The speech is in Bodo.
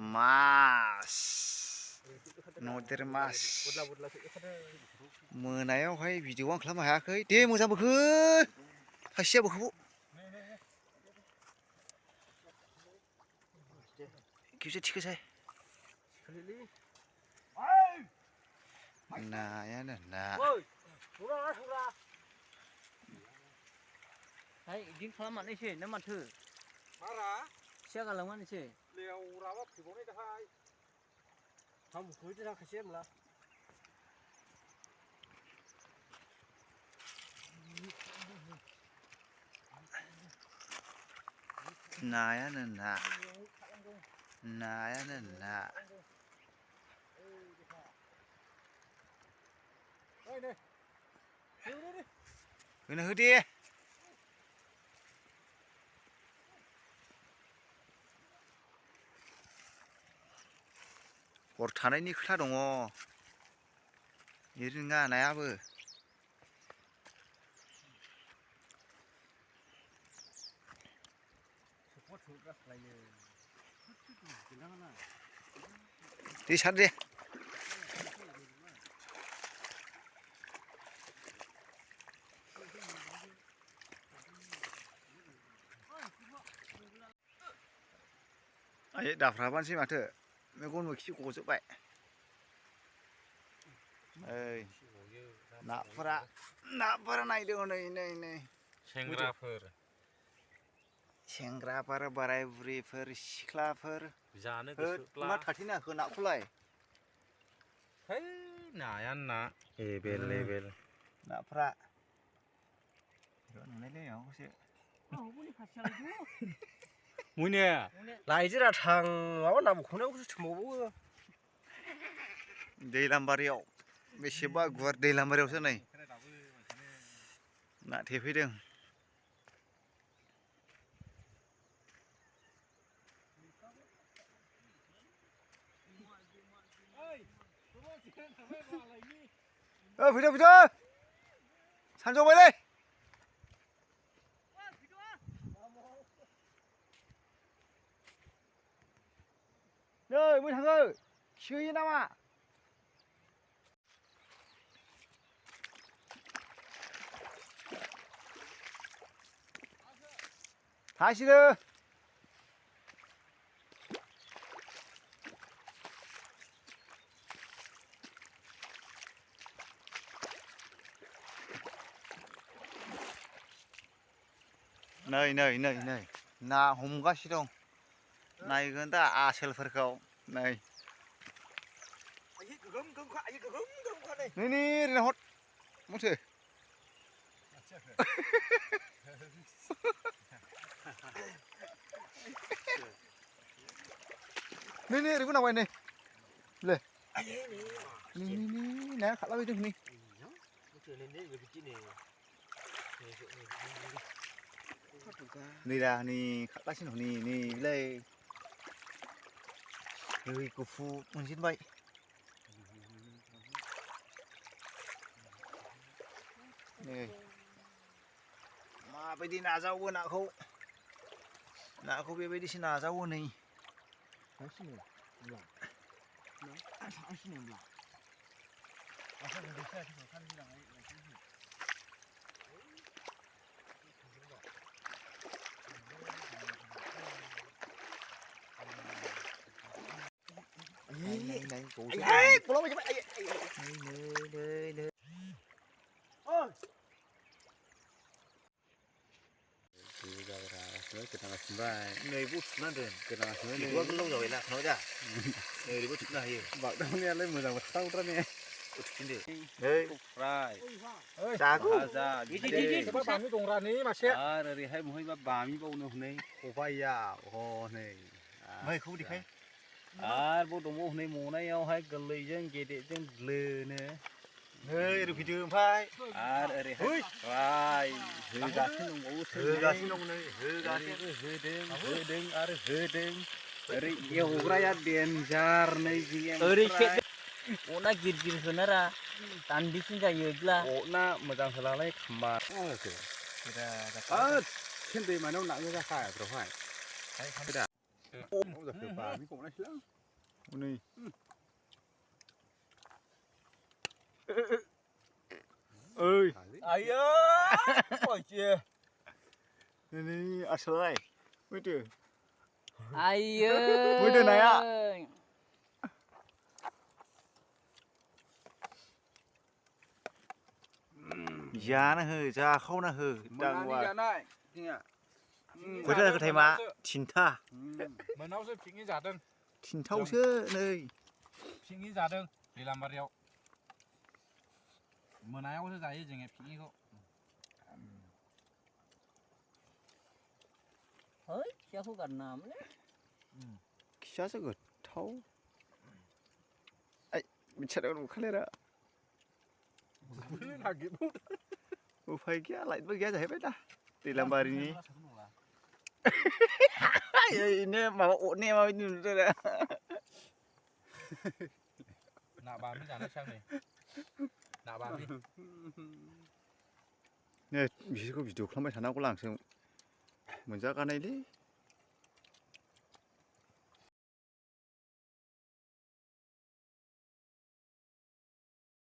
मास नदेर मास मोनायावहाय भिडिअ आं खालामनो हायाखै दे मोजां बोखो थाइसेया बोखो खेबसे थिखोसै नायानो ना इदिं खालामनानैसो ना माथो मारा सिया गालांनानैसो लेवराबा फैबावनाय दाहाय साम'खौ होदो खायसे होमब्ला नायानो ना नायानो ना होनो हो दे हर थानायनि खोथा दङ ओरैनो नङा नायाबो दै सार दे आयै दाफ्राबानोसै माथो मेगन मोखि गजोबबाय ओइ नाफोरा नायदो नै सेंग्राफोर बोराय बुरैफोर सिख्लाफोर जानो गोसोब्ला मा थाथेना होखो नाखौलाय है नायानो ना एभेलेबेल नाफ्रा नुनायलै माबाखौसो मुने लायजोरा थां माबा ना बख'नायावसो थोमबावो दैलामबारियाव बेसेबा गुवार दैलामबारियावसो नै ना थेफैदों फैदो सानजौबायलै नै मै थाङो खिहैयो नामा थासिनो नै ना हमगासिनो दं नायगोन दा आसोलफोरखौ नै नै ओरैनो हर माथो नै ओरै बोनांबाय नै ले नाया खारलाबायदों नै दा नै खारगासिनो दं नैलै नै गुफुर मोनजेनबाय नै माबायदि नाजावो नाखौ बेबायदिसो नाजावो नै नैबो थुना दोन गोदानासो गोलाव जाबाय ना खालामबाय दा ओरैबो थुनो हायो बागदावनायालाय मोजां बाथ्राने थुफिनदो नै फ्राय जागौ भाजा बामि दंरा नै मासे आरो ओरैहाय बहायबा बामि बावनो हनै खबाइया हनै मैखौ देखाय आरो दंबावो हनै मनायावहाय गोरलैजों गेदेरजों ब्लोनो नै ओरै फैदो ओमफ्राय आरो ओरैहाय फ्राय होगासिनो दंबावो होदों आरो होदों ओरै एवग्राया देन्जार नै ओरै अना गिदिर होनारा दान्दिसिन जायो इब्ला अना मोजां होलालाय खाम्बा सेन दैमानाव नाङो जाखा बेवहाय जाखो बामि गनायसैलां हनै ओइ आयो ओइचे नै आसोलाय फैदो आयो फैदो नाया जानो हो जाखावना हो दांवा खयथा जाखो टाइमा थिनथा मोनावसो पिकनिक जादों थिनथावसो नै पिकनिक जादों दैलामारियाव मोनायावसो जायो जोङो पिकनिकखौ ओइ खियाखौ गारनामोनलै खियासो गोथाव आइ बिचारायाव नुखालेरा उफाय गैया लाइटबो गैया जाहैबाय दा दैलामबारिनि ओरैनो माबा अरनाया माबायदि नुदों रा ना बामि जानोसै आं नै ना बामि नै बिसोरखौ भिडिअ खालामबाय थानांगौ आंसो मोनजागानायलै